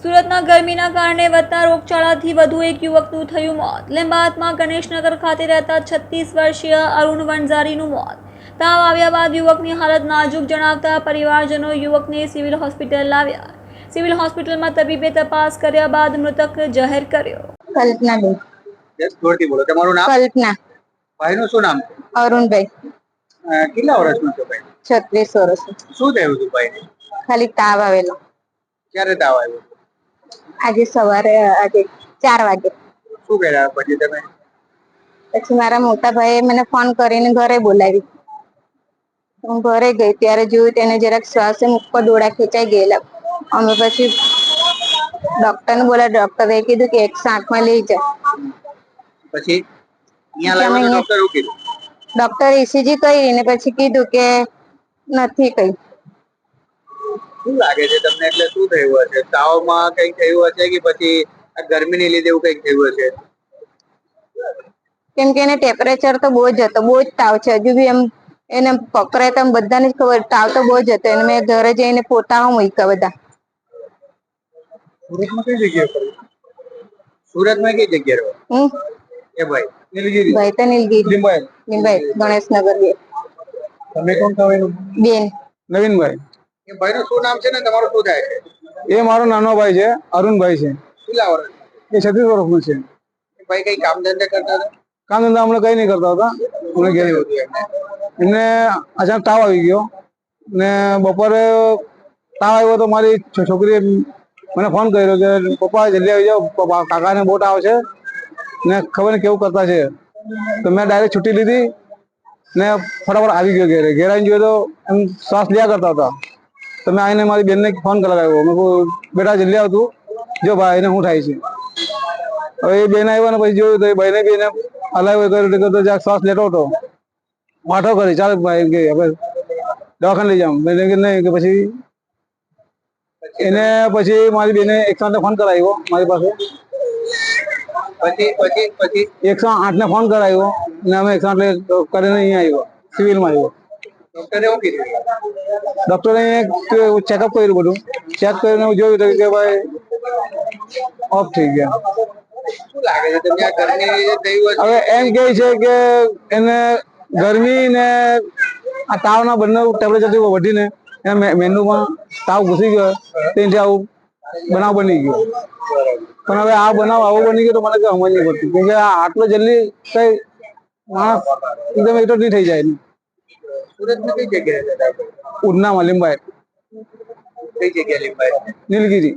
સુરતના ગરમીના કારણે વધતા રોગચાળાથી વધુ એક યુવકનું થયું મોત. લીંબાયતમાં ગણેશનગર ખાતે રહેતા 36 વર્ષીય અરુણ વણઝારીનું મોત. તાવ આવ્યા બાદ યુવકની હાલત નાજુક જણાવતા પરિવારજનો યુવકને સિવિલ હોસ્પિટલ લાવ્યા. સિવિલ હોસ્પિટલમાં તબીબે તપાસ કર્યા બાદ મૃતક જાહેર કર્યો. કલ્પના બેન. જોરથી બોલો. તમારું નામ? કલ્પના. ભાઈનું શું નામ છે? અરુણભાઈ. કેટલા વર્ષનો છે ભાઈ? 36 વર્ષ. શું થયું હતું ભાઈને? ખાલી તાવ આવેલો. ક્યારે તાવ આવ્યો? આજે સવારે 4 વાગે. શું કર્યા પછી તમે? પછી મારા મોટા ભાઈએ મને ફોન કરીને ઘરે બોલાવી. હું ઘરે ગઈ ત્યારે જોયું તેને જરાક શ્વાસ ઉપર દોડા ખેંચાઈ ગયેલા. અમે પછી ડોક્ટરને બોલા, ડોક્ટરે કીધું કે 108 માં લઈ જા. પછી અહીંયા લાવ્યા તો ડોક્ટર શું કીધું? ડોક્ટરે ECG કરી ને પછી કીધું કે નથી કઈ. શું લાગે છે તમને? એટલે શું થયું હશે? તાવમાં કઈ થયું હશે કે પછી આ ગરમીને લીધે એવું કઈક થયું હશે? કેમ કે એને ટેમ્પરેચર તો બહુ જ હતો, બહુ જ તાવ છે. હજુ બી એમ એને પકડે તો બધાને જ ખબર, તાવ તો બહુ જ હતો. એને મેં ઘરે જઈને પોતામાં મૂક્યા બધા. સુરતમાં કઈ જગ્યાએ પડ્યું? સુરતમાં કઈ જગ્યાએ રહો? એ ભાઈ નીલગિરી. ભાઈ તો નીલગિરી. લીંબાયત ગણેશનગર બે. તમે કોણ છો એનું? બેન. નવીનભાઈ. એ ભાઈનું શું નામ છે ને તમારું શું થાય છે? એ મારો નાનો ભાઈ છે, અરુણભાઈ છે. કેટલા વર્ષ? એ 36 વર્ષનો છે. ભાઈ કઈ કામ ધંધા કરતા હતા? કામ ધંધા હમણાં કઈ નહીં કરતા હતા. હમણાં ઘેર એમને અચાનક તાવ આવી ગયો ને બપોરે તાવ આવ્યો તો મારી છોકરીએ મને ફોન કર્યો કે પપ્પા જલ્દી આવી જાઓ, કાકાને બહુ તાવ છે ને ખબર નહીં કેવું કરતા છે. તો મેં ડાયરેક્ટ છૂટી લીધી ને ફટાફટ આવી ગયો ઘેરે. ઘેર આવીને જોયો તો એમ શ્વાસ લ્યા કરતા હતા. તો મેં આવીને મારી બેનને ફોન કરાવ્યો. મેં કહું બેટા જલ્દી આવતું, જો ભાઈ એને શું થાય છે. હવે એ બેન આવ્યા ને પછી જોયું તો એ ભાઈને બી એને હલાવ્યો કર્યો તો જ્યાં શ્વાસ લેતો હતો. વાંઠો કરી ચાલ ભાઈ કે હવે દવાખાને લઈ જાઉં. બેને કે નહીં. કે પછી એને પછી મારી બેને 108 ફોન કરાવ્યો મારી પાસે. પછી 108 ને ફોન કરાવ્યો ને અમે 108 કરીને અહીંયા આવ્યો, સિવિલમાં આવ્યો. ડોક્ટરે શું કીધું? ડોક્ટરે ચેકઅપ કર્યું, બધું ચેક કરીને જોયું કે ભાઈ ઓફ થઈ ગયા. શું લાગે છે તમને? આ ગરમી થયું હશે? હવે એમ કહે છે કે એને ગરમી ને આ તાવના બંને ટેમ્પરેચર વધીને એના મેન્યુમાં તાવ ઘૂસી ગયો, તેથી આવું બનાવ બની ગયો. પણ હવે આ બનાવ આવો બની ગયો તો મને કઈ સમજ નહીં પડતી, કેમ કે આટલો જલ્દી કઈ માણસ એકદમ એકઠો નહીં થઈ જાય. સુરતમાં કઈ જગ્યાએ? ઉધનામાં લીંબાયત. કઈ જગ્યાએ લીંબાયત? નીલગિરી.